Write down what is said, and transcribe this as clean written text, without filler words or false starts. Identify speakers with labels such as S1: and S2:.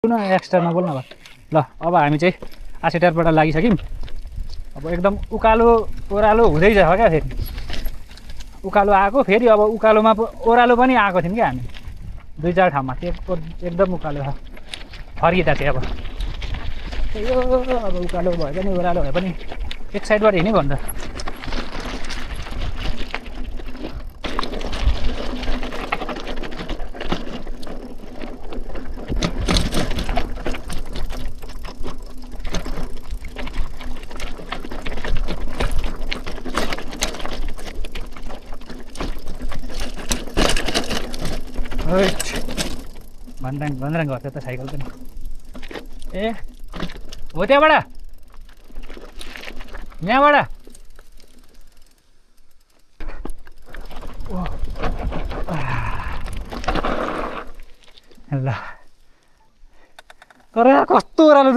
S1: न एक्स्ट्रा नबोल्न अब ल अब हामी चाहिँ आसेटारबाट लागिसक्यौँ अब एकदम उकालो ओह्रालो हुँदै छ क्या फेरि उकालो आएको फेरि अब उकालोमा ओह्रालो पनि आएको थियौँ क्या हामी 2-4 ठाउँमा एकदम उकालो छ फर्किँदा चाहिँ अब यो अब उकालो भए पनि ओह्रालो भए पनि एक साइडबाट हिँड्नै भन्दा भन्दाङ गर्छ त साइकल पनि ए हो त्यहाँबाट यहाँबाट ल तर कस्तो ओह्रालो